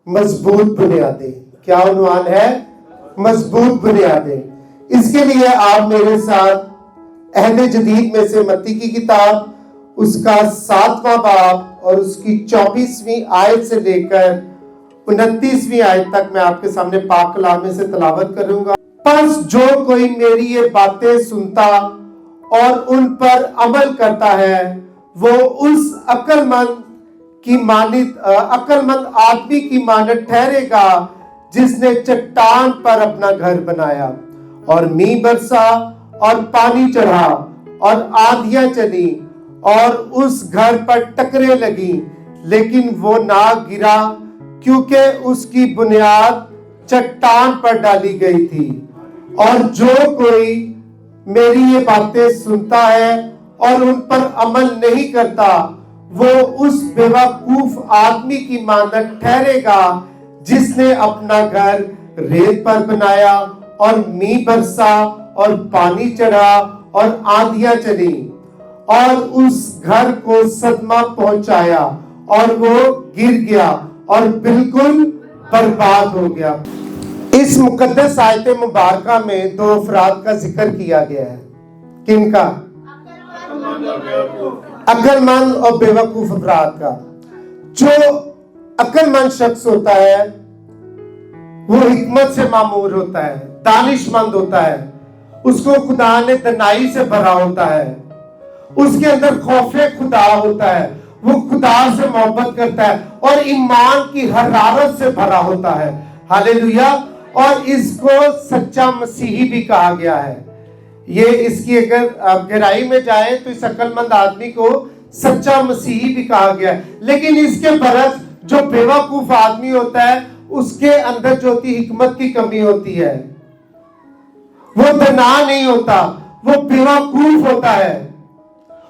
मजबूत बुनियादें। क्या उन्वान है? मजबूत बुनियादें। इसके लिए आप मेरे साथ अहद जदीद में से मत्ती की किताब उसका 7वां बाब और उसकी 24वीं आयत से लेकर 29वीं आयत तक मैं आपके सामने पाक कलाम में से तलावत करूंगा। बस जो कोई मेरी ये बातें सुनता और उन पर अमल करता है वो उस अक्लमंद आदमी की मानद ठहरेगा जिसने चट्टान पर अपना घर बनाया और मींह बरसा और पानी चढ़ा और आंधियां चली और उस घर पर टकरे लगी, लेकिन वो ना गिरा क्योंकि उसकी बुनियाद चट्टान पर डाली गई थी। और जो कोई मेरी ये बातें सुनता है और उन पर अमल नहीं करता वो उस बेवकूफ आदमी की मानद ठहरेगा जिसने अपना घर रेत पर बनाया और मींह बरसा और पानी चढ़ा और आंधियां चली और उस घर को सदमा पहुंचाया और वो गिर गया और बिल्कुल बर्बाद हो गया। इस मुकद्दस आयत मुबारका में दो अफराद का जिक्र किया गया है। किनका? अक्लमंद और बेवकूफ अफराद का। जो अक्लमंद शख्स होता है वो हिकमत से मामूर होता है, दानिशमंद होता है, उसको खुदा ने दनाई से भरा होता है, उसके अंदर खौफे खुदा होता है, वो खुदा से मोहब्बत करता है और ईमान की हरारत से भरा होता है। हालेलुया। और इसको सच्चा मसीही भी कहा गया है। ये इसकी अगर गहराई में जाए तो इस अक्लमंद आदमी को सच्चा मसीही भी कहा गया है। लेकिन इसके बरस जो बेवकूफ आदमी होता है उसके अंदर जो होती हिकमत की कमी होती है, वो दना नहीं होता, वो बेवकूफ होता है,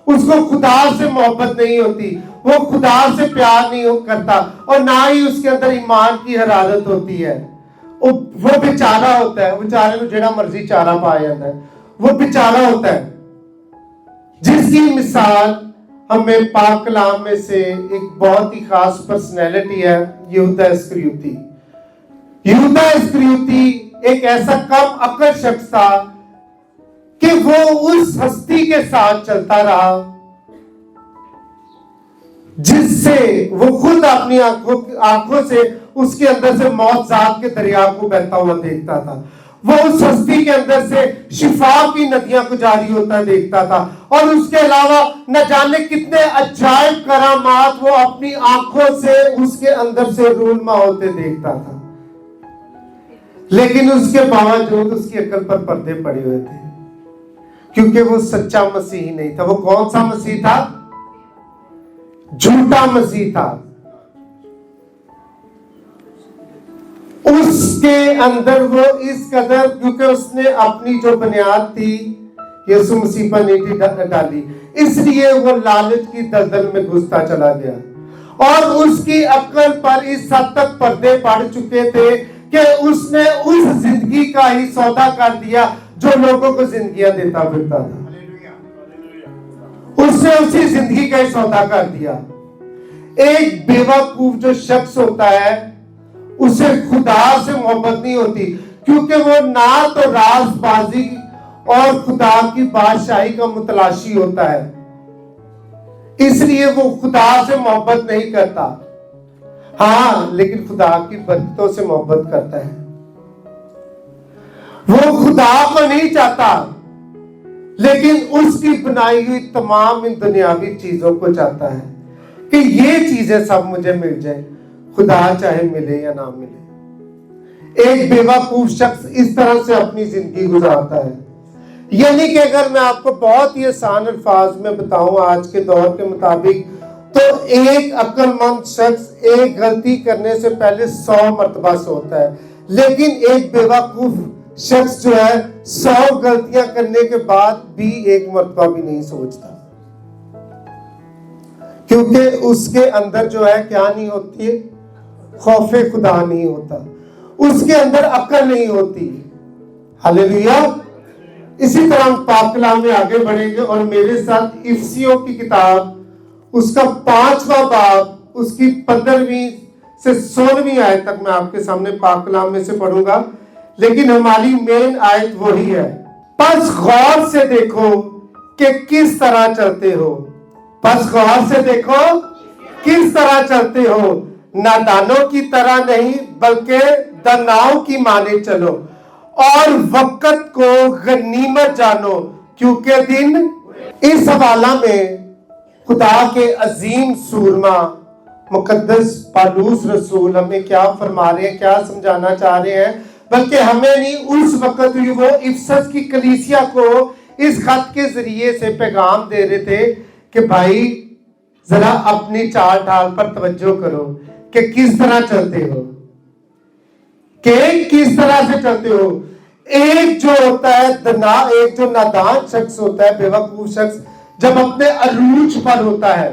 उसको खुदा से मोहब्बत नहीं होती, वो खुदा से प्यार नहीं करता और ना ही उसके अंदर ईमान की हरारत होती है। वो बेचारा होता है, बेचारे को जेड़ा मर्जी चारा पाया जाता है, वो बेचारा होता है। जिसकी मिसाल हमें पाक कलाम में से एक बहुत ही खास पर्सनैलिटी है, यहूदा इस्करियोती। यहूदा इस्करियोती एक ऐसा कम अक्ल शख्स था कि वो उस हस्ती के साथ चलता रहा जिससे वो खुद अपनी आंखों से उसके अंदर से मौत जात के दरिया को बहता हुआ देखता था। वो उस हस्ती के अंदर से शिफा की नदियां को जारी होता देखता था और उसके अलावा न जाने कितने अजायब करामात वो अपनी आंखों से उसके अंदर से रूनमा होते देखता था। लेकिन उसके बावजूद उसकी अकल पर पर्दे पड़े हुए थे क्योंकि वो सच्चा मसीह नहीं था। वो कौन सा मसीह था? झूठा मसीह था। उसके अंदर वो इस कदर, क्योंकि उसने अपनी जो बुनियाद थी यीशु मसीह पर नहीं डाली, इसलिए वो लालच की दलदल में घुसता चला गया और उसकी अक्ल पर इस हद तक पर्दे पड़ चुके थे कि उसने उस जिंदगी का ही सौदा कर दिया जो लोगों को जिंदगियां देता फिरता था। उसने उसी जिंदगी का ही सौदा कर दिया। एक बेवकूफ जो शख्स होता है उसे खुदा से मोहब्बत नहीं होती क्योंकि वो ना तो राजबाजी और खुदा की बादशाही का मुतलाशी होता है, इसलिए वो खुदा से मोहब्बत नहीं करता। हाँ, लेकिन खुदा की बरकतों से मोहब्बत करता है। वो खुदा को नहीं चाहता लेकिन उसकी बनाई हुई तमाम इन दुनियावी चीजों को चाहता है कि ये चीजें सब मुझे मिल जाए, खुदा चाहे मिले या ना मिले। एक बेवकूफ शख्स इस तरह से अपनी जिंदगी गुजारता है। यानी कि अगर मैं आपको बहुत ही आसान अल्फाज में बताऊं आज के दौर के मुताबिक, तो एक अक्लमंद शख्स एक गलती करने से पहले 100 मर्तबा सोचता है, लेकिन एक बेवकूफ शख्स जो है 100 गलतियां करने के बाद भी एक मर्तबा भी नहीं सोचता, क्योंकि उसके अंदर जो है क्या नहीं होती है? खौफे खुदा नहीं होता, उसके अंदर अक्ल नहीं होती। हालेलुया। इसी तरह हम पाक कलाम में आगे बढ़ेंगे और मेरे साथ इफिसियों की किताब उसका 5वां बाब उसकी 15वीं से 16वीं आयत तक मैं आपके सामने पाक कलाम में से पढ़ूंगा, लेकिन हमारी मेन आयत वही है। बस गौर से देखो कि किस तरह चलते हो, बस गौर से देखो किस तरह चलते हो, नादानों की तरह नहीं बल्कि दानियों की माने चलो, और वक्त को गनीमत जानो क्योंकि दिन। इस हवाला में खुदा के अजीम सूरमा मुकद्दस पौलुस रसूल हमें क्या फरमा रहे हैं, क्या समझाना चाह रहे हैं, बल्कि हमें नहीं, उस वक्त वो इफसस की कलीसिया को इस खत के जरिए से पैगाम दे रहे थे कि भाई जरा अपनी चाल ढाल पर तवज्जो करो कि किस तरह चलते हो, कि किस तरह से चलते हो। एक जो होता है एक जो नादान शख्स होता है, बेवकूफ शख्स, जब अपने अरूज पर होता है,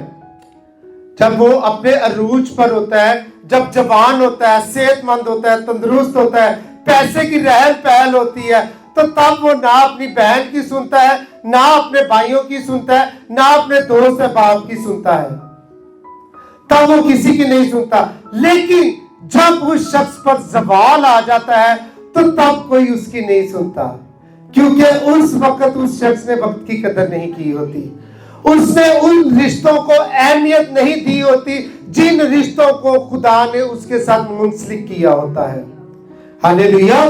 जब वो अपने अरूज पर होता है, जब जवान होता है, सेहतमंद होता है, तंदुरुस्त होता है, पैसे की रहल पहल होती है, तो तब वो ना अपनी बहन की सुनता है, ना अपने भाइयों की सुनता है, ना अपने दोस्त अहबाब की सुनता है, तब वो किसी की नहीं सुनता। लेकिन जब उस शख्स पर जवाल आ जाता है तो तब कोई उसकी नहीं सुनता, क्योंकि उस वक्त उस शख्स ने वक्त की कदर नहीं की होती, उसने उन रिश्तों को अहमियत नहीं दी होती जिन रिश्तों को खुदा ने उसके साथ मुंसलिक किया होता है। हालेलुया।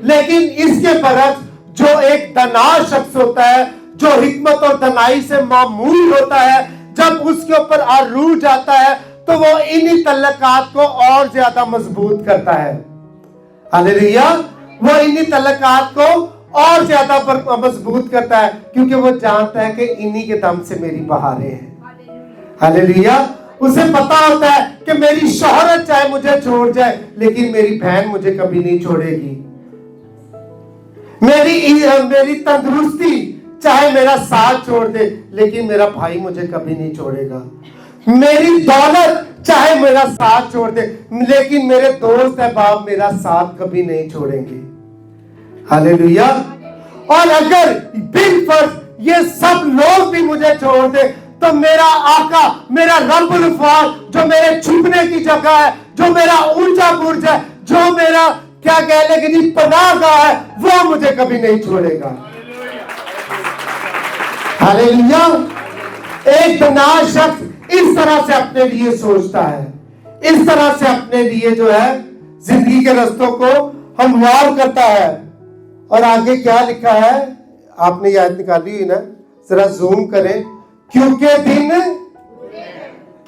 लेकिन इसके बरक्स जो एक दाना शख्स होता है, जो हिकमत और दनाई से मामूल होता है, जब उसके ऊपर अरूज आता है तो वो इन्हीं तल्लकात को और ज्यादा मजबूत करता है। हालेलुया। वो इन्हीं तल्लकात को और ज्यादा मजबूत करता है, क्योंकि वो जानता है कि इन्हीं के दम से मेरी बहारें हैं। हालेलुया। उसे पता होता है कि मेरी शोहरत चाहे मुझे छोड़ जाए, लेकिन मेरी बहन मुझे कभी नहीं छोड़ेगी। मेरी तंदुरुस्ती चाहे मेरा साथ छोड़ दे, लेकिन मेरा भाई मुझे कभी नहीं छोड़ेगा। मेरी दौलत चाहे मेरा साथ छोड़ दे, लेकिन मेरे दोस्त अहबाब मेरा साथ कभी नहीं छोड़ेंगे। हालेलुया। और अगर बिलफर्ज ये सब लोग भी मुझे छोड़ दे, तो मेरा आका, मेरा रब्बुल अफ़ाल, जो मेरे छुपने की जगह है, जो मेरा ऊंचा बुर्ज है, जो मेरा क्या कह लेकिन पनाहगाह है, वो मुझे कभी नहीं छोड़ेगा। हालेलुया। एक दाना शख्स इस तरह से अपने लिए सोचता है, इस तरह से अपने लिए जो है जिंदगी के रास्तों को हमवार करता है। और आगे क्या लिखा है, आपने याद निकाली हुई ना, जरा जूम करें। क्योंकि दिन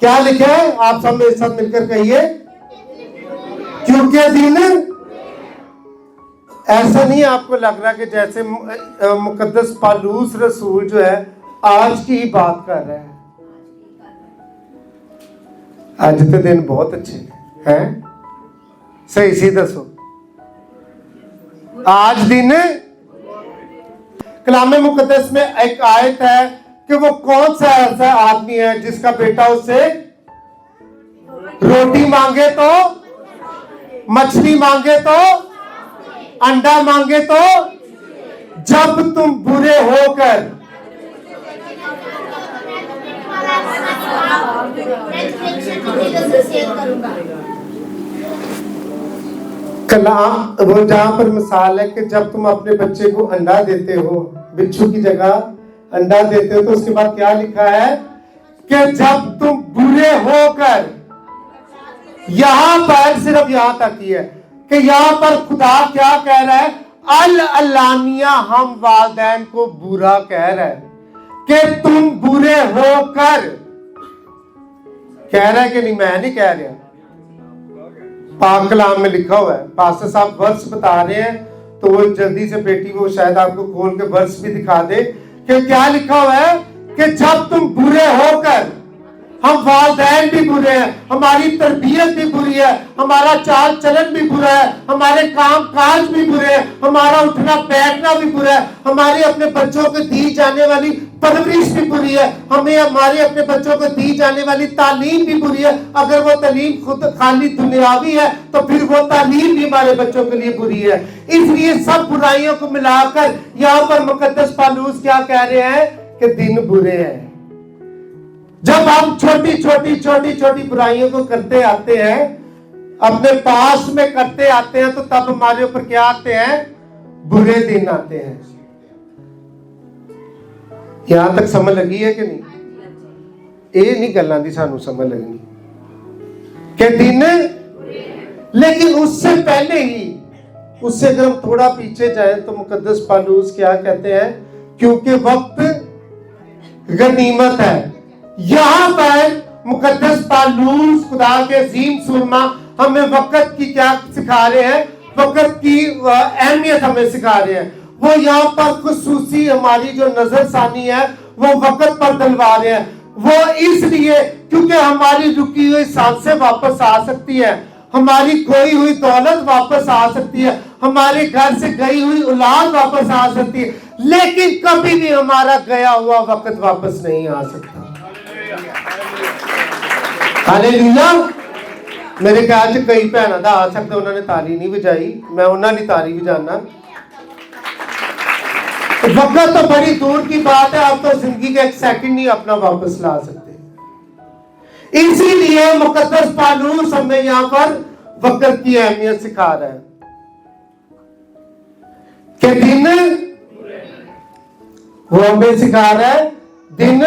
क्या लिखा है, आप सब मेरे साथ मिलकर कहिए, क्योंकि दिन। ऐसा नहीं आपको लग रहा कि जैसे मुकद्दस पौलुस रसूल जो है आज की ही बात कर रहा है? आज तो दिन बहुत अच्छे हैं, सही सी दसो, आज दिन। कलाम मुकद्दस में एक आयत है कि वो कौन सा ऐसा आदमी है जिसका बेटा उससे रोटी मांगे तो, मछली मांगे तो, अंडा मांगे तो, जब तुम बुरे होकर कलाम वो जहां पर मिसाल है कि जब तुम अपने बच्चे को अंडा देते हो, बिच्छू की जगह अंडा देते हो, तो उसके बाद क्या लिखा है कि जब तुम बुरे होकर, यहां पर सिर्फ यहां तक ही है कि यहां पर खुदा क्या कह रहा है, अल अलानिया हम वालिदैन को बुरा कह रहा है कि तुम बुरे होकर। कह रहा है कि नहीं, मैं नहीं कह रहा, पाक कलाम में लिखा हुआ है। पास्टर साहब वर्स बता रहे हैं, तो वो जल्दी से बेटी वो शायद आपको खोल के वर्स भी दिखा दे कि क्या लिखा हुआ है कि जब तुम बुरे होकर, हम वालिदैन भी बुरे हैं, हमारी तरबियत भी बुरी है, हमारा चाल चलन भी बुरा है, हमारे काम काज भी बुरे हैं, हमारा उठना बैठना भी बुरा है, हमारे अपने बच्चों को दी जाने वाली परवरिश भी बुरी है, हमें हमारे अपने बच्चों को दी जाने वाली तालीम भी बुरी है। अगर वो तालीम खुद खाली दुनियावी है तो फिर वो तालीम भी हमारे बच्चों के लिए बुरी है। इसलिए सब बुराइयों को मिलाकर यहाँ पर मुकद्दस पौलुस क्या कह रहे हैं कि दिन बुरे हैं। जब हम छोटी छोटी बुराइयों को करते आते हैं अपने पास में करते आते हैं तो तब हमारे ऊपर क्या आते हैं? बुरे दिन आते हैं। यहां तक समझ लगी है कि नहीं? ये नहीं गल्लां दी सानू समझ लगनी कि दिन, लेकिन उससे पहले ही, उससे अगर हम थोड़ा पीछे जाएं तो मुकद्दस पौलुस क्या कहते हैं? क्योंकि वक्त गनीमत है। यहां पर मुकद्दस पौलुस खुदा के अजीम सुरमा हमें वक्त की क्या सिखा रहे हैं? वक्त की अहमियत हमें सिखा रहे हैं। वो यहाँ पर खुसूसी हमारी जो नजरसानी है वो वक्त पर दिलवा रहे हैं। वो इसलिए क्योंकि हमारी रुकी हुई सांसें वापस आ सकती है, हमारी खोई हुई दौलत वापस आ सकती है, हमारे घर से गई हुई औलाद वापस आ सकती है, लेकिन कभी भी हमारा गया हुआ वक्त वापस नहीं आ सकता। हालेलुया। मेरे ख्याल च कई भैनों का आ सकता, उन्होंने ताली नहीं बजाई, मैं उन्होंने ताली बजाना। वक्त तो बड़ी दूर की बात है, आप तो जिंदगी का एक सेकंड नहीं अपना वापस ला सकते। इसीलिए मुकद्दस पौलुस हमें यहाँ पर वक्त की अहमियत सिखा रहा है कि दिन, वो हमें सिखा रहा है दिन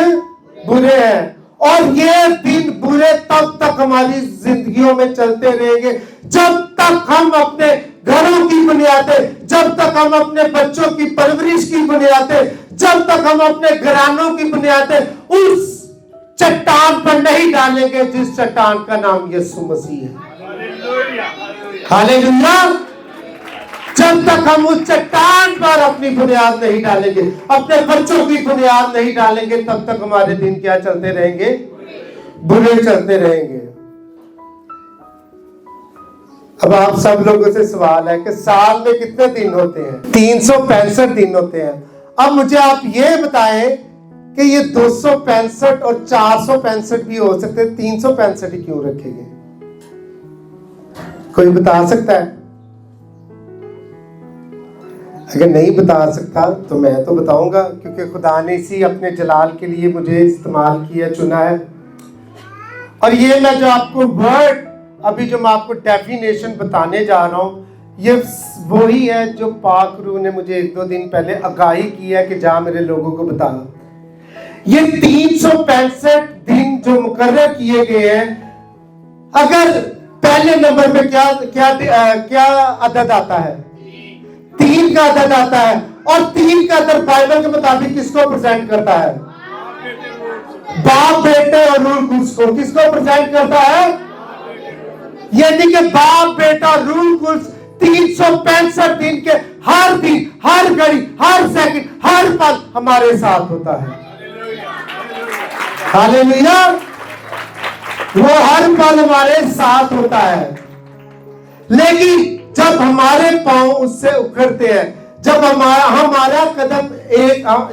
बुरे हैं, और ये दिन बुरे तब तक हमारी जिंदगियों में चलते रहेंगे जब तक हम अपने घरों की बुनियादें, जब तक हम अपने बच्चों की परवरिश की बुनियादें, जब तक हम अपने घरानों की बुनियादें उस चट्टान पर नहीं डालेंगे जिस चट्टान का नाम यीशु मसीह है। हालेलुया। जब तक हम उस चट्टान पर अपनी बुनियाद नहीं डालेंगे, अपने बच्चों की बुनियाद नहीं डालेंगे, तब तक हमारे दिन क्या चलते रहेंगे? बुरे चलते रहेंगे। अब आप सब लोगों से सवाल है कि साल में कितने दिन होते हैं? 365 दिन होते हैं। अब मुझे आप ये बताएं कि ये 265 और 465 भी हो सकते हैं, 365 ही क्यों रखे गए? कोई बता सकता है? अगर नहीं बता सकता तो मैं तो बताऊंगा, क्योंकि खुदा ने इसी अपने जलाल के लिए मुझे इस्तेमाल किया, चुना है। और ये मैं जो आपको वर्ड, अभी जो मैं आपको डेफिनेशन बताने जा रहा हूं, ये वही है जो पाक रूह ने मुझे 1-2 दिन पहले आगाही की है कि जा मेरे लोगों को बता। ये 365 दिन जो मुकर्रर किए गए हैं, अगर पहले नंबर पे क्या क्या क्या अदद आता है? 3 का अदद आता है, और 3 का अदद बाइबल के मुताबिक किसको प्रेजेंट करता है? बाप, बेटे और रूह कुद्स को। किसको प्रेजेंट करता है? यानी कि बाप, बेटा, रूह कुद्स 365 दिन के हर दिन, हर घड़ी, हर सेकंड, हर पल हमारे साथ होता है। हालेलुया। वो हर पल हमारे साथ होता है। लेकिन जब हमारे पांव उससे उखड़ते हैं, जब हमारा कदम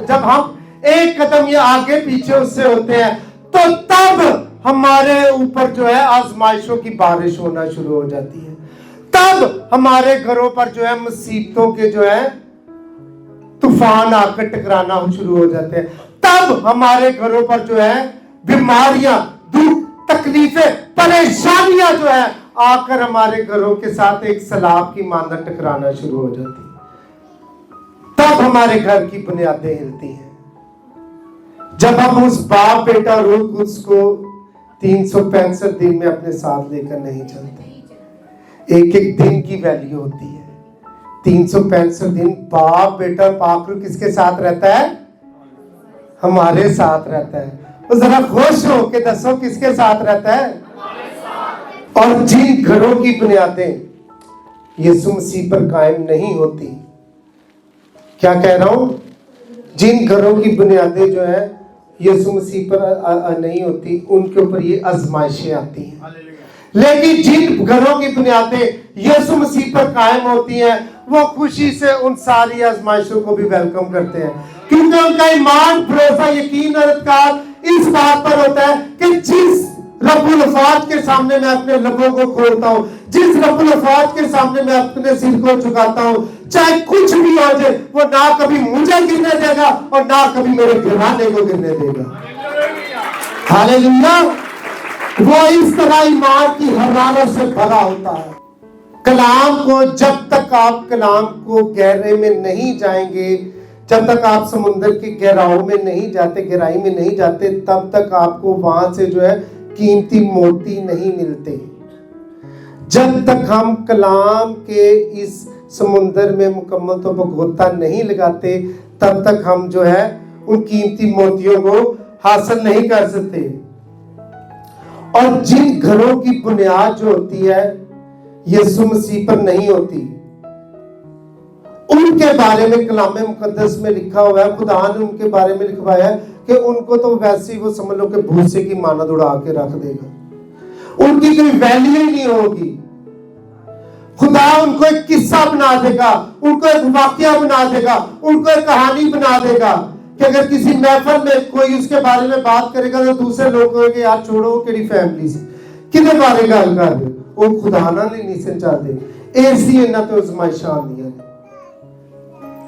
जब हम एक कदम ये आगे पीछे उससे होते हैं, तो तब हमारे ऊपर जो है आजमाइशों की बारिश होना शुरू हो जाती है। तब हमारे घरों पर जो है मुसीबतों के जो है तूफान आकर टकराना शुरू हो जाते हैं। तब हमारे घरों पर जो है बीमारियां, दुख, तकलीफें, परेशानियां जो है आकर हमारे घरों के साथ एक सैलाब की मांदा टकराना शुरू हो जाती है। तब हमारे घर की बुनियादें हिलती हैं। जब हम उस बाप, बेटा, रूह कुद्स को 365 दिन में अपने साथ लेकर नहीं चलते। एक एक दिन की वैल्यू होती है। 365 दिन बाप, बेटा, पाक रूह किसके साथ रहता है? हमारे साथ रहता है। तो जरा खुश हो के दसो किसके साथ रहता है? और जिन घरों की बुनियादें यीशु मसीह पर कायम नहीं होती, क्या कह रहा हूं? जिन घरों की बुनियादें जो है यीशु मसीह पर नहीं होती, उनके ऊपर ये आजमाइशें आती हैं। लेकिन जिन घरों की बुनियादें यीशु मसीह पर कायम होती हैं, वो खुशी से उन सारी आजमाइशों को भी वेलकम करते हैं, क्योंकि उनका ईमान, भरोसा, यकीन और इत्मीनान इस बात पर होता है कि जिस रब्बुल अफ़ाद के सामने मैं अपने लबों को खोलता हूँ, जिस रब्बुल अफ़ाद के सामने मैं अपने सिर को झुकाता हूँ, चाहे कुछ भी हो जाए, वो ना कभी मुझे गिरने देगा और ना कभी मेरे घराने को गिरने देगा। हालेलुया। वो इस तरह ईमान की हरारत से भरा होता है। कलाम को जब तक आप कलाम को गहरे में नहीं जाएंगे, जब तक आप समुद्र की गहराई में नहीं जाते, तब तक आपको वहां से जो है कीमती मोती नहीं मिलते। जब तक हम कलाम के इस समुद्र में मुकम्मल तो गोता नहीं लगाते, तब तक हम जो है उन कीमती मोतियों को हासिल नहीं कर सकते। और जिन घरों की बुनियाद जो होती है यीशु मसीह पर नहीं होती, उनके बारे में कलाम मुकद्दस में लिखा हुआ है, खुदा ने उनके बारे में लिखवाया है कि उनको तो वैसे ही वो समझ लो कि भूसे की मानद उड़ा के रख देगा, उनकी कोई वैल्यू ही नहीं होगी। खुदा उनको एक किस्सा बना देगा, उनको एक वाकया बना देगा, उनको एक कहानी बना देगा कि अगर किसी महफिल में कोई उसके बारे में बात करेगा तो दूसरे लोग कहेंगे यार छोड़ो केड़ी फैमिली से किदे बारे गल कर रहे हो, वो खुदा ना नहीं समझाते। ऐसी इन्ना तो आजमाइशां आंदियां ने,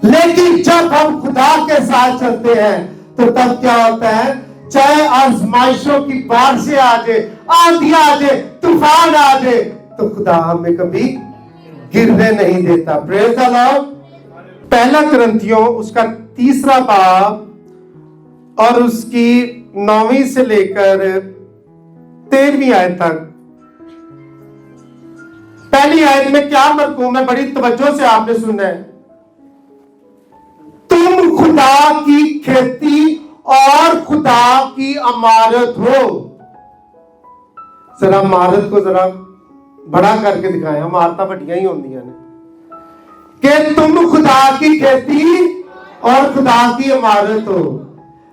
लेकिन जब हम खुदा के साथ चलते हैं तो तब क्या होता है, चाहे आजमाइशों की बारिशें आ जाए, आंधियां आ जाए, तूफान आ जाए, तो खुदा हमें कभी गिरने नहीं देता। Praise the Lord. पहला कुरिन्थियों उसका 3 बाब और उसकी 9वीं से लेकर 13वीं आयत तक। पहली आयत में क्या मरकूम है, बड़ी तवज्जो से आपने सुनना है। तुम खुदा की खेती और खुदा की इमारत हो। जरा इमारत को जरा बड़ा करके दिखाएं, इमारतां बड़ियां ही होंदियां ने, कि तुम खुदा की खेती और खुदा की इमारत हो।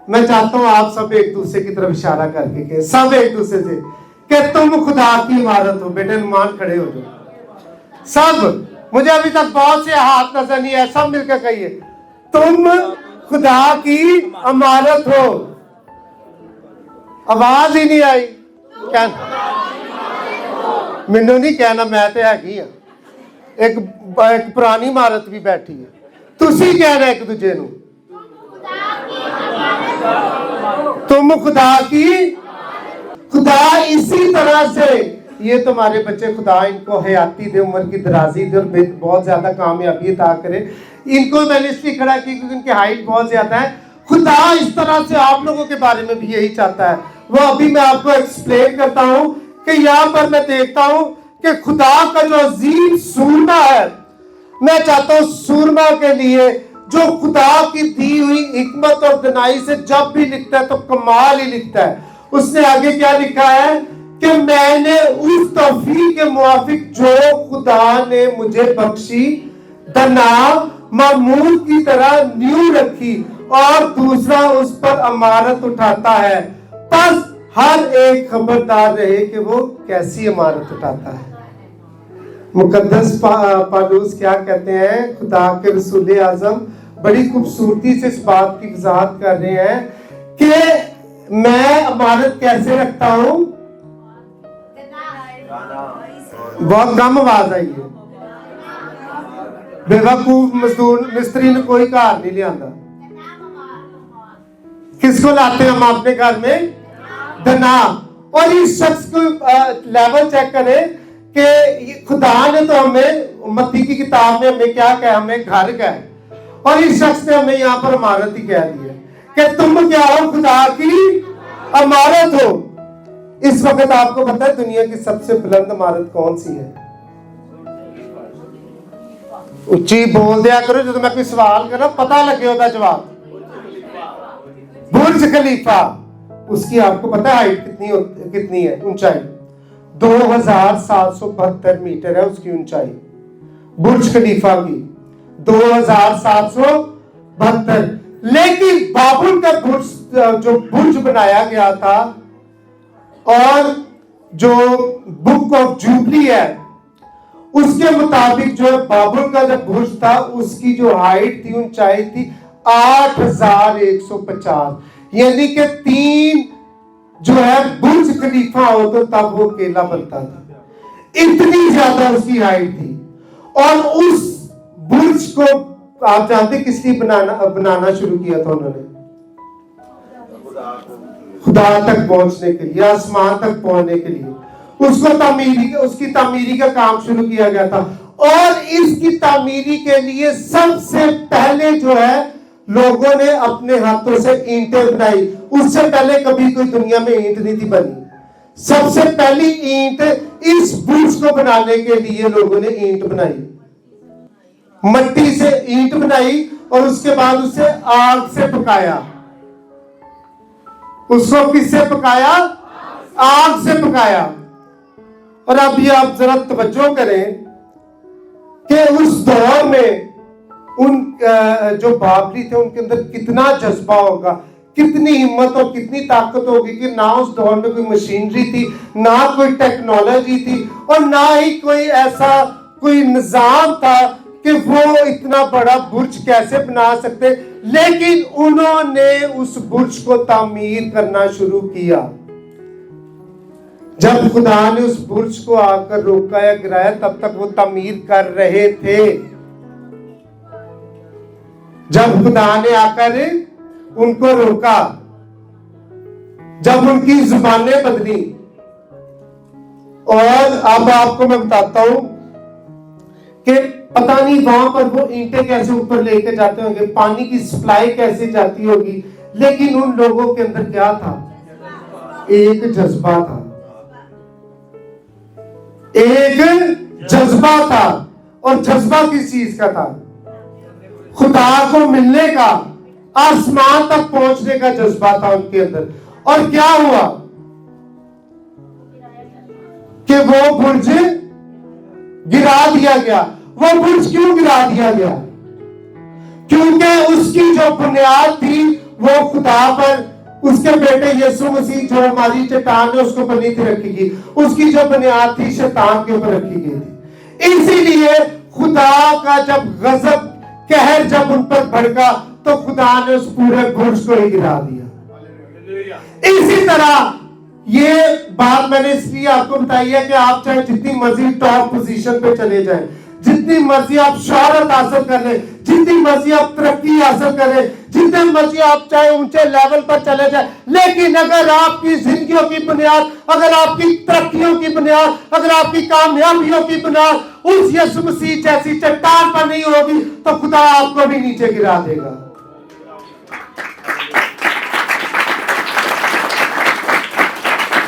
मैं चाहता हूं आप सब एक दूसरे की तरफ इशारा करके कहें, सब एक दूसरे से कि तुम खुदा की इमारत हो। बेटे नुमान खड़े हो जाओ सब, मुझे अभी तक बहुत से हाथ नजर नहीं है, सब मिलकर कहिए तुम खुदा की इमारत हो। आवाज ही नहीं आई, क्या मैनू नहीं कहना, मैं तो हैगी हाँ, एक पुरानी इमारत भी बैठी है, तुसी कहना एक दूजे नू तुम खुदा की। खुदा इसी तरह से ये तुम्हारे बच्चे, खुदा इनको हयाती दे, उम्र की दराजी दे और बहुत ज्यादा कामयाबी अता करे। इनको मैंने इसलिए खड़ा की क्योंकि इनकी हाइट बहुत ज्यादा है। खुदा इस तरह से आप लोगों के बारे में भी यही चाहता है। वो अभी मैं आपको एक्सप्लेन करता हूं कि यहाँ पर मैं देखता हूं कि खुदा का जो अजीम सूरमा है, मैं चाहता हूं सूरमा के लिए जो खुदा की दी हुई हिकमत और दनाई से जब भी लिखता है तो कमाल ही लिखता है। उसने आगे क्या लिखा है कि मैंने उस तौफीक के मुआफिक जो खुदा ने मुझे बख्शी, दना मामूल की तरह नींव रखी और दूसरा उस पर इमारत उठाता है। बस हर एक खबरदार रहे कि वो कैसी इमारत उठाता है। मुकद्दस पालूस क्या कहते हैं, खुदा के रसूल आजम बड़ी खूबसूरती से इस बात की वजाहत कर रहे हैं कि मैं इमारत कैसे रखता हूं। बहुत कम आवाज आई है, बेवकूफ मजदूर मिस्त्री ने कोई घर नहीं लिया। किसको लाते हैं हम अपने घर में, दना। और इस शख्स को लेवल चेक करें कि खुदा ने तो हमें मत्ती की किताब में हमें क्या कहा, हमें घर का है, और इस शख्स ने हमें यहाँ पर इमारत ही कह दी है कि तुम क्या हो, खुदा की इमारत हो। इस वक्त आपको पता है दुनिया की सबसे बुलंद इमारत कौन सी है? उच्ची बोल दिया करो जो मैं कोई सवाल करा पता लगे होता जवाब। बुर्ज खलीफा, उसकी आपको पता है हाइट कितनी है, ऊंचाई 2772 मीटर है उसकी ऊंचाई। बुर्ज खलीफा की 2772। लेकिन बाबुल का जो बुर्ज बनाया गया था और जो बुक ऑफ जुबली है उसके मुताबिक जो बाबुल का जो बुर्ज था उसकी जो हाइट थी, ऊंचाई थी 8150, यानी कि 3 जो है बुर्ज खलीफा हो तो तब वो केला बनता था, इतनी ज्यादा उसकी हाइट थी। और उस बुर्ज को आप जानते किस लिए बनाना शुरू किया था उन्होंने? खुदा तक पहुंचने के लिए, आसमान तक पहुंचने के लिए उसकी तामीरी का काम शुरू किया गया था। और इसकी तामीरी के लिए सबसे पहले जो है लोगों ने अपने हाथों से ईंटें बनाई। उससे पहले कभी कोई दुनिया में ईंट नहीं थी बनी। सबसे पहली ईंट इस बुर्ज को बनाने के लिए लोगों ने ईंट बनाई, मट्टी से ईंट बनाई और उसके बाद उसे आग से पकाया। उसको किससे पकाया? आग से पकाया। और अब ये आप जरा तवज्जो करें कि उस दौर में उन जो बाबली थे उनके अंदर कितना जज्बा होगा, कितनी हिम्मत और कितनी ताकत होगी कि ना उस दौर में कोई मशीनरी थी, ना कोई टेक्नोलॉजी थी और ना ही कोई ऐसा कोई निजाम था कि वो इतना बड़ा बुर्ज कैसे बना सकते। लेकिन उन्होंने उस बुर्ज को तामीर करना शुरू किया। जब खुदा ने उस बुर्ज को आकर रोका या गिराया तब तक वो तामीर कर रहे थे। जब खुदा ने आकर उनको रोका, जब उनकी जुबानें बदली, और अब आपको मैं बताता हूं कि पता नहीं वहां पर वो ईंटें कैसे ऊपर लेके जाते होंगे, पानी की सप्लाई कैसे जाती होगी, लेकिन उन लोगों के अंदर क्या था? एक जज्बा था, एक जज्बा था। और जज्बा किस चीज का था? खुदा को मिलने का, आसमान तक पहुंचने का जज्बा था उनके अंदर। और क्या हुआ कि वो बुर्ज गिरा दिया गया। वो बुर्ज क्यों गिरा दिया गया? क्योंकि उसकी जो बुनियाद थी वो खुदा पर, उसके बेटे यीशु मसीह जो हमारी चट्टान है उसके ऊपर नहीं थी रखी गई, उसकी जो बुनियाद थी शैतान के ऊपर रखी गई थी। इसीलिए खुदा का जब गजब, कहर जब उन पर भड़का तो खुदा ने उस पूरे बुर्ज को ही गिरा दिया। इसी तरह ये बात मैंने इसलिए आपको बताई है कि आप चाहे जितनी मर्जी टॉप पोजीशन पे चले जाएं, जितनी मर्जी आप शोहरत हासिल कर ले, जितनी मर्जी आप तरक्की हासिल करें, जितने मर्जी आप चाहे ऊंचे लेवल पर चले जाए, लेकिन अगर आपकी जिंदगियों की बुनियाद, अगर आपकी तरक्कियों की बुनियाद, अगर आपकी कामयाबियों की बुनियाद उस यीशु मसीह जैसी चट्टान पर नहीं होगी तो खुदा आपको भी नीचे गिरा देगा।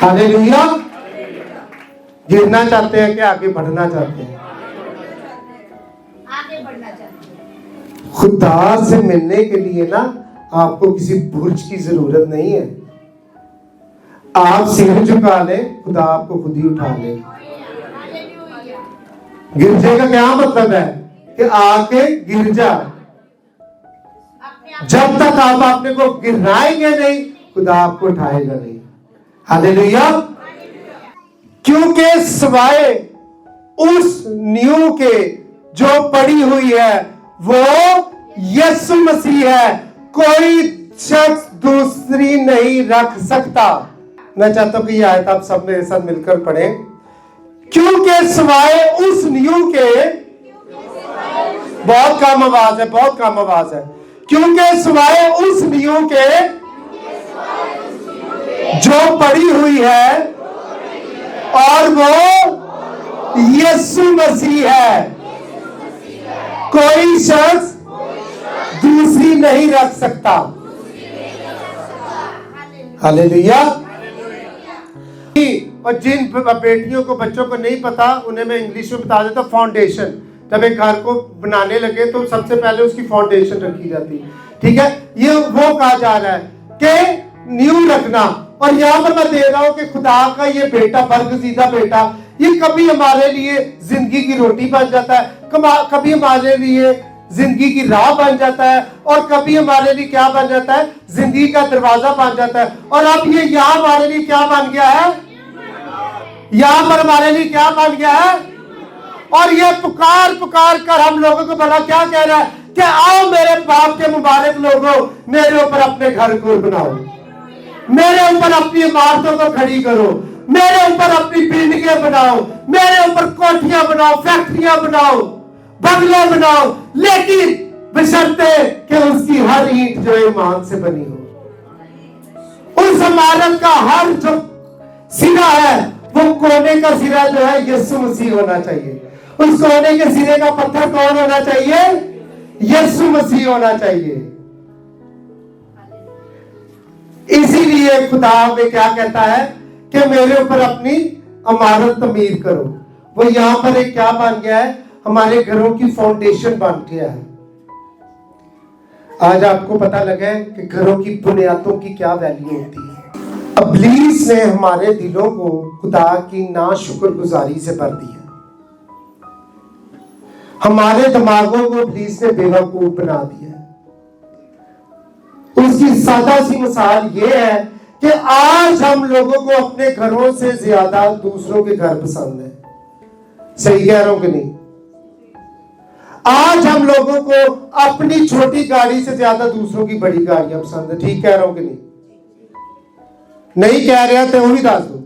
हालेलुया। गिरना चाहते हैं कि आगे बढ़ना चाहते हैं? खुदा से मिलने के लिए ना आपको किसी बुर्ज की जरूरत नहीं है। आप सिर झुका ले, खुदा आपको खुद ही उठा ले। गिरजे का क्या मतलब है? कि आके गिर जा। जब तक आप अपने को गिराएंगे नहीं खुदा आपको उठाएगा नहीं। हालेलुया। क्योंकि सिवाय उस नींव के जो पड़ी हुई है वो यीशु मसीह है, कोई शख्स दूसरी नहीं रख सकता। मैं चाहता हूं कि यह आयत आप सब मेरे साथ मिलकर पढ़ें। क्योंकि सिवाय उस नींव के, बहुत कम आवाज है, बहुत कम आवाज है। क्योंकि सिवाय उस नींव के जो पड़ी हुई है और वो यीशु मसीह है, कोई शख्स दूसरी नहीं रख सकता। हालेलुया। और जिन बेटियों को, बच्चों को नहीं पता उन्हें मैं इंग्लिश में बता देता हूं। फाउंडेशन, जब एक घर को बनाने लगे तो सबसे पहले उसकी फाउंडेशन रखी जाती है। ठीक है, ये वो कहा जा रहा है कि नींव रखना। और यहां पर मैं दे रहा हूं कि खुदा का ये बेटा, बरगजीदा बेटा, ये कभी हमारे लिए जिंदगी की रोटी बन जाता है, कभी हमारे लिए जिंदगी की राह बन जाता है, और कभी हमारे लिए क्या बन जाता है? जिंदगी का दरवाजा बन जाता है। और अब ये यहाँ हमारे लिए क्या बन गया है? यहाँ पर हमारे लिए क्या बन गया है? और ये पुकार पुकार कर हम लोगों को भला क्या कह रहा है कि आओ मेरे बाप के मुबारक लोगों, मेरे ऊपर अपने घर को बनाओ, मेरे ऊपर अपनी इमारतों को खड़ी करो, मेरे ऊपर अपनी बिल्डिंगें बनाओ, मेरे ऊपर कोठियां बनाओ, फैक्ट्रियां बनाओ, बंगले बनाओ, लेकिन बशर्ते कि उसकी हर ईंट जो ईमान से बनी हो, उस इमारत का हर जो सिरा है वो कोने का सिरा जो है यीशु मसीह होना चाहिए। उस कोने के सिरे का पत्थर कौन होना चाहिए? यीशु मसीह होना चाहिए। इसीलिए खुदा में क्या कहता है कि मेरे ऊपर अपनी इमारत तमीर करो। वो यहां पर एक क्या बन गया है? हमारे घरों की फाउंडेशन बन गया है। आज आपको पता लगा है कि घरों की बुनियादों की क्या वैल्यू होती है। इब्लीस ने हमारे दिलों को खुदा की नाशुक्रगुजारी से भर दिया। हमारे दिमागों को इब्लीस ने बेवकूफ बना दिया। उसकी सादा सी मिसाल ये है कि आज हम लोगों को अपने घरों से ज्यादा दूसरों के घर पसंद है। सही कह रहा हूं कि नहीं? आज हम लोगों को अपनी छोटी गाड़ी से ज्यादा दूसरों की बड़ी गाड़ियां पसंद है। ठीक कह रहा हूं कि नहीं? नहीं कह रहा तो वो भी दस दो।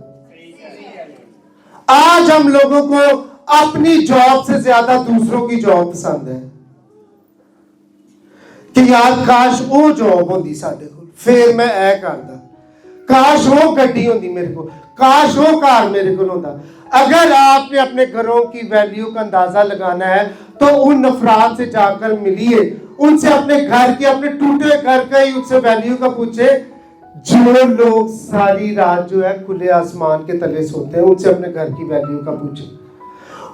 आज हम लोगों को अपनी जॉब से ज्यादा दूसरों की जॉब पसंद है कि यार काश वो जॉब होती साडे कोल, फिर मैं ऐ करदा। काश वो गड्डी होती मेरे को, काश वो कार मेरे को होता। अगर आपने अपने घरों की वैल्यू का अंदाजा लगाना है तो उन अफराद से जाकर मिलिए, उनसे अपने घर की, अपने टूटे घर का ही उनसे वैल्यू का पूछे जो लोग सारी रात जो है खुले आसमान के तले सोते हैं। उनसे अपने घर की वैल्यू का पूछे।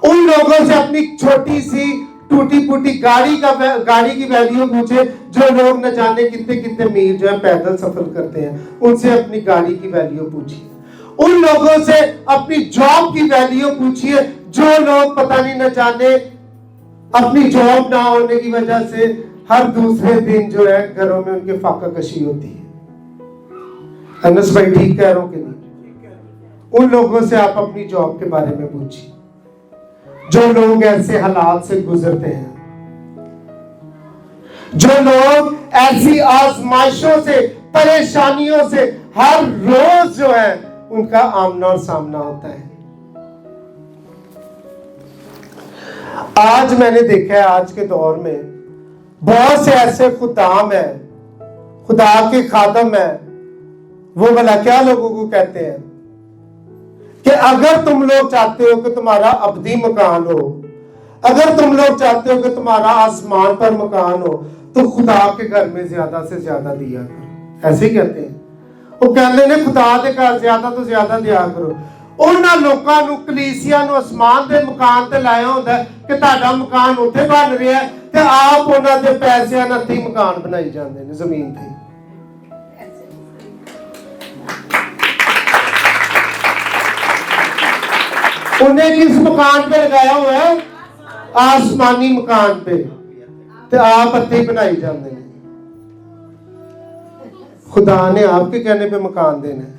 उन लोगों से अपनी छोटी सी टूटी फूटी गाड़ी की वैल्यू पूछे जो लोग न जाने कितने कितने मील जो है पैदल सफर करते हैं। उनसे अपनी गाड़ी की वैल्यू पूछिए। उन लोगों से अपनी जॉब की वैल्यू पूछिए जो लोग पता नहीं न जाने अपनी जॉब ना होने की वजह से हर दूसरे दिन जो है घरों में उनके फाका कशी होती है। अनस भाई ठीक कह रहा हूं कि नहीं? उन लोगों से आप अपनी जॉब के बारे में पूछिए जो लोग ऐसे हालात से गुजरते हैं, जो लोग ऐसी आजमाइशों से, परेशानियों से हर रोज जो है उनका आमना और सामना होता है। आज मैंने देखा है, आज के दौर में बहुत से ऐसे खुदाम है, खुदा के खादम है, वो भला क्या लोगों को कहते हैं कि अगर तुम लोग चाहते हो कि तुम्हारा अब्दी मकान हो, अगर तुम लोग चाहते हो कि तुम्हारा आसमान पर मकान हो, तो खुदा के घर में ज्यादा से ज्यादा दिया करो। ऐसे ही कहते हैं। वो कहते ने खुदा के घर ज्यादा तो ज्यादा दिया करो। उन्हां लोकां नूं कलीसिया नूं आसमान दे मकान ते लाया हुंदा कि तुहाडा मकान उत्थे बन रहा है ते आप उन्हां दे पैसिਆਂ नाल ही मकान बनाई जांदे ने जमीन ते। उन्हें किस मकान पे लगाया हुआ है? आसमानी मकान पे, ते आप अत्ते बनाई जाते हैं। खुदा ने आपके कहने पे मकान देना है।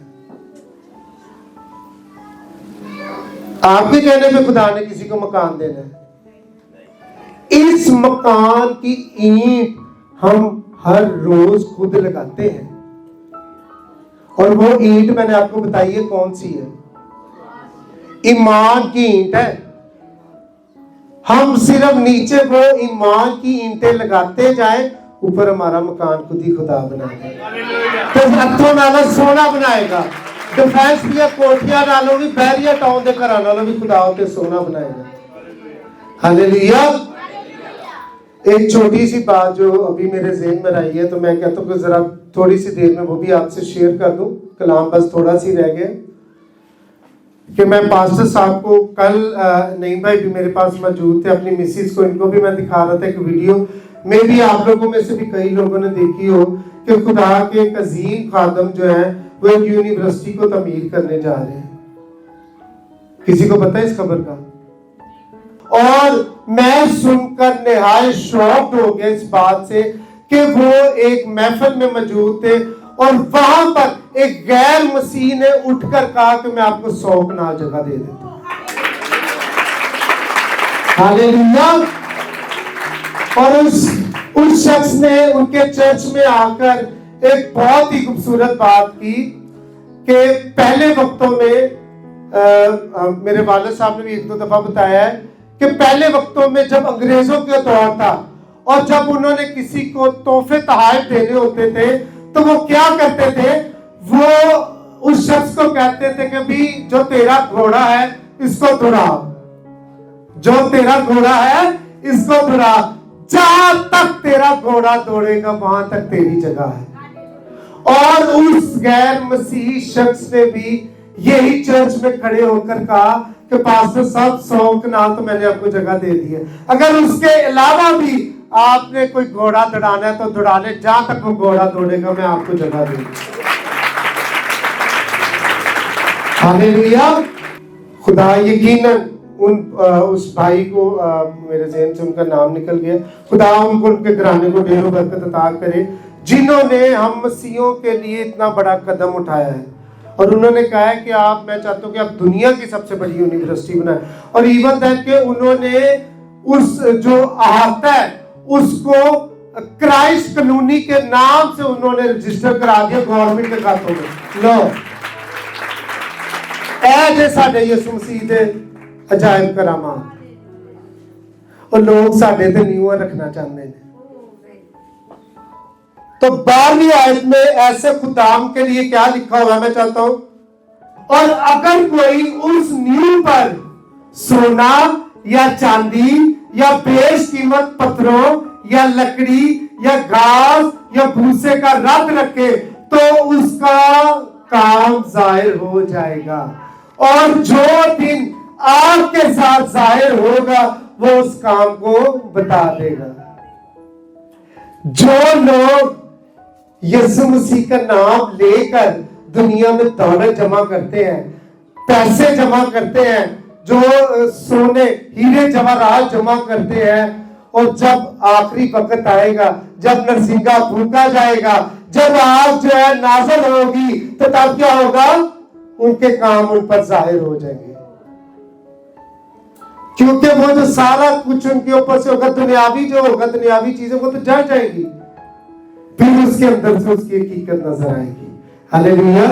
आपके कहने पे खुदा ने किसी को मकान देना है। इस मकान की ईंट हम हर रोज खुद लगाते हैं और वो ईंट मैंने आपको बताई है कौन सी है? ईमान की ईंट है। हम सिर्फ नीचे वो ईमान की ईंटें लगाते जाए, ऊपर हमारा मकान खुद ही खुदा बनाएगा। तो हथों नाल सोना बनाएगा। डिफेंस दी कोठियां नालों भी, बैरिया टाउन के घरां नालों भी खुदा उते सोना बनाएगा। हालेलुया। एक छोटी सी बात जो अभी मेरे ज़हन में आई है, तो मैं कहता हूँ कि जरा थोड़ी सी देर में वो भी आपसे शेयर कर दूं। कलाम बस थोड़ा सी रह गया कि मैं पास्टर साहब को कल नहीं भाई भी मेरे पास मौजूद थे, अपनी मिसिस को, इनको भी मैं दिखा रहा था एक वीडियो में भी आप लोगों में से भी कई लोगों ने देखी हो कि खुदा के एक अजीम खादम जो है वो एक यूनिवर्सिटी को तमीर करने जा रहे हैं। किसी को पता है इस खबर का? और मैं सुनकर निहायत शॉक्ड हो गया इस बात से कि वो एक महफिल में मौजूद थे और वहां पर एक गैर मसीह ने उठकर कहा कि मैं आपको 100 कनाल जगह दे देता हूं। हालेलुया। और उस शख्स ने उनके चर्च में आकर एक बहुत ही खूबसूरत बात की कि पहले वक्तों में मेरे वालिद साहब ने भी एक दो दफा बताया है कि पहले वक्तों में जब अंग्रेजों का दौर था और जब उन्होंने किसी को तोहफे तोहफे देने होते थे तो वो क्या करते थे? वो उस शख्स को कहते थे कि भी जो तेरा घोड़ा है इसको दौड़ा, जो तेरा घोड़ा है इसको दौड़ा, जहां तक तेरा घोड़ा दौड़ेगा वहां तक तेरी जगह है। और उस गैर मसीही शख्स ने भी यही चर्च में खड़े होकर कहा कि पास्टर साहब 100 कनाल तो मैंने आपको जगह दे दी है, अगर उसके अलावा भी आपने कोई घोड़ा दौड़ाना है तो दौड़ा ले, जहां तक वो घोड़ा दौड़ेगा मैं आपको जगह दूंगा। हालेलुया। खुदा यकीनन उस भाई को मेरे ज़हन से उनका नाम निकल गया, खुदा उनको उनके घराने को ढेरों बरकत अता करे, जिन्होंने हम मसीहों के लिए इतना बड़ा कदम उठाया है। और उन्होंने कहा है कि मैं चाहता हूं कि आप दुनिया की सबसे बड़ी यूनिवर्सिटी बनाए, और इवन दैट के उन्होंने उस जो अहाता है उसको क्राइस्ट कॉलोनी के नाम से उन्होंने रजिस्टर करा दिया गवर्नमेंट के खातों में। लो ऐ साडे यीशु मसीह दे अजायब करामात, और लोग साडे ते न्यूआं रखना चाहते हैं। तो 12वीं आयत में ऐसे खुदाम के लिए क्या लिखा हुआ है मैं चाहता हूं, और अगर कोई उस नींव पर सोना या चांदी या बेशकीमत पत्थरों या लकड़ी या घास या भूसे का रथ रखे तो उसका काम जाहिर हो जाएगा, और जो दिन आग के साथ जाहिर होगा वो उस काम को बता देगा। जो लोग यीशु मसीह का नाम लेकर दुनिया में दौलत जमा करते हैं, पैसे जमा करते हैं, जो सोने हीरे जवाहरात जमा करते हैं, और जब आखिरी वक्त आएगा, जब नरसिंगा फूंका जाएगा, जब आग जो है नाज़िल होगी, तो तब क्या होगा, उनके काम उन पर जाहिर हो जाएंगे, क्योंकि वो जो सारा कुछ उनके ऊपर से होगा, दुनियावी जो होगा, दुनियावी चीजें वो तो जड़ जाएगी, फिर उसके अंदर से उसकी हकीकत नजर आएगी। हालेलुया।